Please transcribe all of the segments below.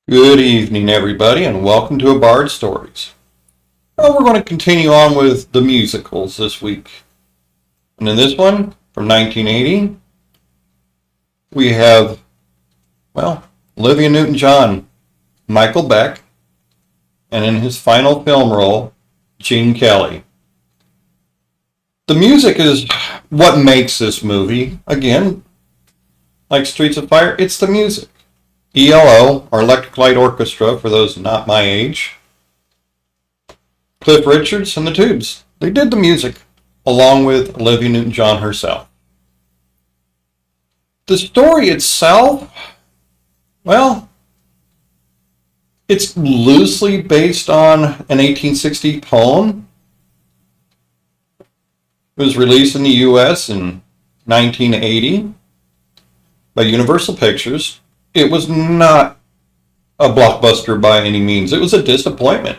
Good evening, everybody, and welcome to A Bard Stories. Well, we're going to continue on with the musicals this week. And in this one, from 1980, we have, Olivia Newton-John, Michael Beck, and in his final film role, Gene Kelly. The music is what makes this movie. Again, like Streets of Fire, it's the music. ELO, or Electric Light Orchestra, for those not my age. Cliff Richards and the Tubes. They did the music, along with Olivia Newton-John herself. The story itself, it's loosely based on an 1860 poem. It was released in the U.S. in 1980 by Universal Pictures. It was not a blockbuster by any means. It was a disappointment.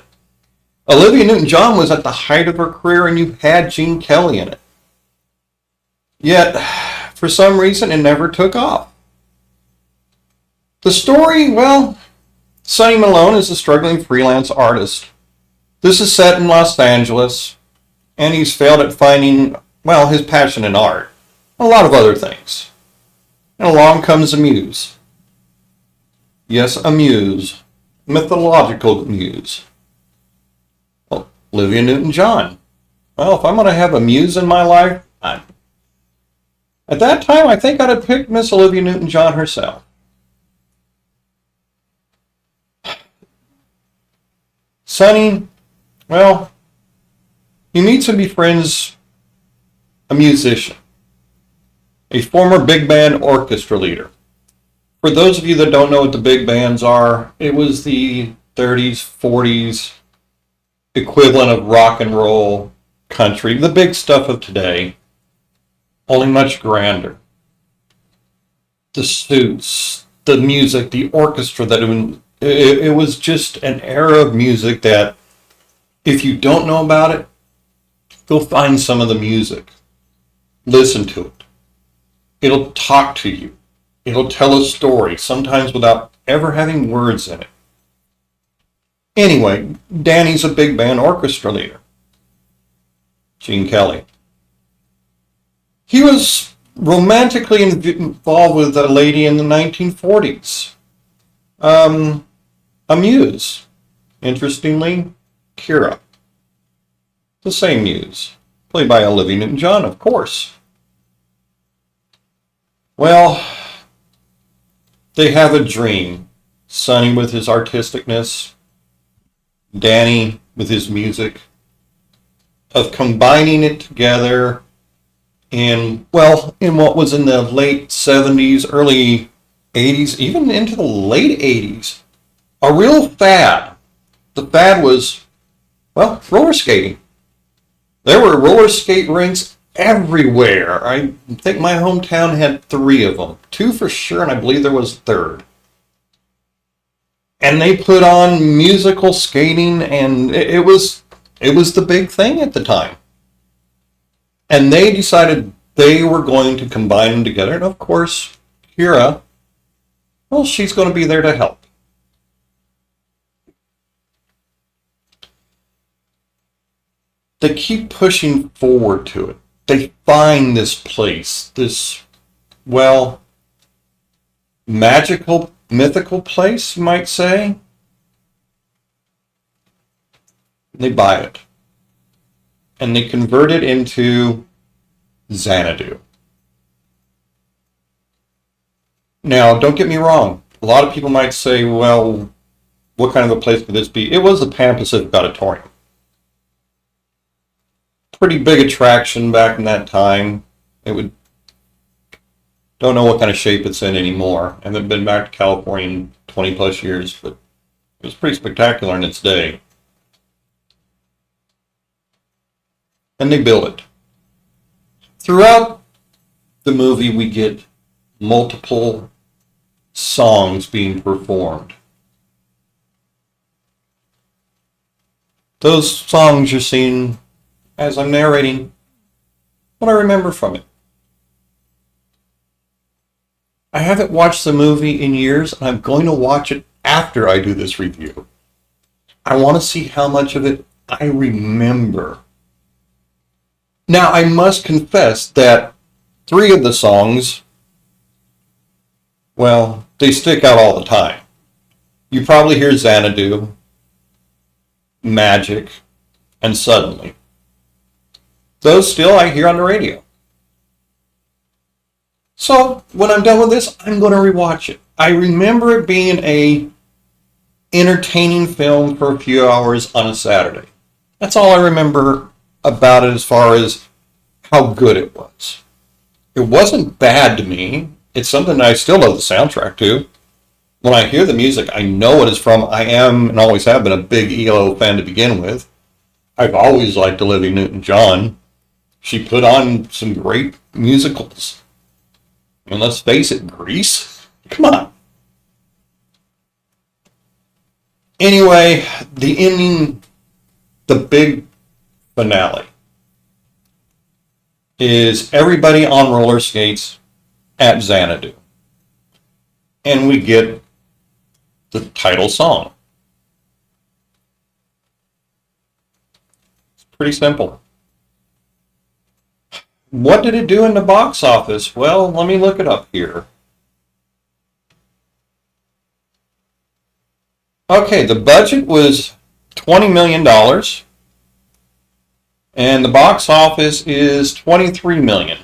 Olivia Newton-John was at the height of her career, and you had Gene Kelly in it. Yet, for some reason, it never took off. The story, Sonny Malone is a struggling freelance artist. This is set in Los Angeles, and he's failed at finding, his passion in art. A lot of other things. And along comes a muse. Yes, a muse. Mythological muse. Well, Olivia Newton-John. Well, if I'm going to have a muse in my life, at that time, I think I'd have picked Miss Olivia Newton-John herself. Sonny, he meets and befriends a musician, a former big band orchestra leader. For those of you that don't know what the big bands are, it was the 30s, 40s equivalent of rock and roll country, the big stuff of today, only much grander. The suits, the music, the orchestra, it was just an era of music that if you don't know about it, go find some of the music. Listen to it. It'll talk to you. It'll tell a story, sometimes without ever having words in it. Anyway, Danny's a big band orchestra leader. Gene Kelly. He was romantically involved with a lady in the 1940s. A muse. Interestingly, Kira. The same muse. Played by Olivia Newton-John, of course. They have a dream. Sonny with his artisticness, Danny with his music, of combining it together in what was in the late 70s, early 80s, even into the late 80s. A real fad. The fad was, roller skating. There were roller skate rinks everywhere. I think my hometown had 3 of them. 2 for sure, and I believe there was a third. And they put on musical skating, and it was the big thing at the time. And they decided they were going to combine them together. And of course, Kira, she's going to be there to help. They keep pushing forward to it. They find this place, this, magical, mythical place, you might say. They buy it. And they convert it into Xanadu. Now, don't get me wrong. A lot of people might say, what kind of a place could this be? It was the Pan Pacific Auditorium. Pretty big attraction back in that time. Don't know what kind of shape it's in anymore. I haven't been back to California in 20 plus years, but it was pretty spectacular in its day. And they built it. Throughout the movie, we get multiple songs being performed. Those songs you're seeing as I'm narrating what I remember from it. I haven't watched the movie in years, and I'm going to watch it after I do this review. I want to see how much of it I remember. Now, I must confess that 3 of the songs, well, they stick out all the time. You probably hear Xanadu, Magic, and Suddenly. Those still I hear on the radio. So, when I'm done with this, I'm going to rewatch it. I remember it being a entertaining film for a few hours on a Saturday. That's all I remember about it as far as how good it was. It wasn't bad to me. It's something I still love the soundtrack to. When I hear the music, I know what it's from. I am and always have been a big ELO fan to begin with. I've always liked Olivia Newton-John. She put on some great musicals. And let's face it, Grease? Come on. Anyway, the ending, the big finale, is everybody on roller skates at Xanadu. And we get the title song. It's pretty simple. What did it do in the box office? Well, let me look it up here. Okay, the budget was $20 million. And the box office is $23 million.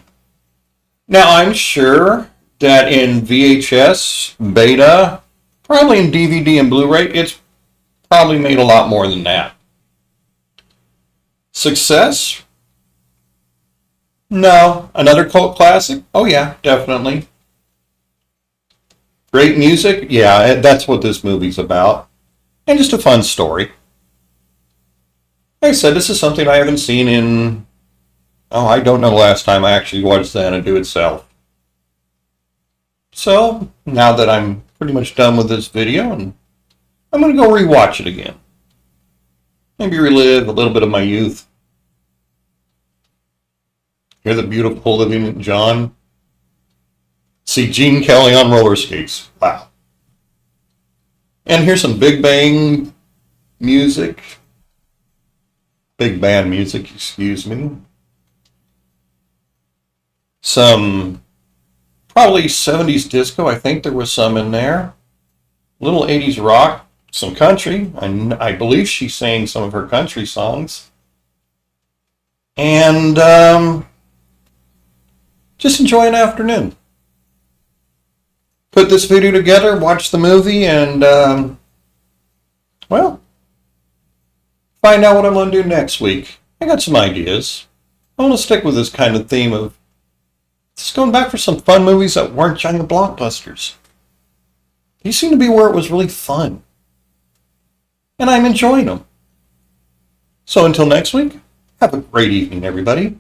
Now, I'm sure that in VHS, beta, probably in DVD and Blu-ray, it's probably made a lot more than that. Success? No. Another cult classic? Oh yeah, definitely. Great music? Yeah, that's what this movie's about. And just a fun story. Like I said, this is something I haven't seen in, I don't know the last time I actually watched Xanadu itself. So, now that I'm pretty much done with this video, and I'm going to go rewatch it again. Maybe relive a little bit of my youth. Hear the beautiful Olivia Newton-John. See Gene Kelly on roller skates. Wow. And here's some Big Bang music. Big band music, excuse me. Some probably 70s disco. I think there was some in there. Little 80s rock. Some country. I believe she sang some of her country songs. And just enjoy an afternoon. Put this video together, watch the movie, and, well, find out what I'm going to do next week. I got some ideas. I want to stick with this kind of theme of just going back for some fun movies that weren't giant blockbusters. These seem to be where it was really fun. And I'm enjoying them. So until next week, have a great evening, everybody.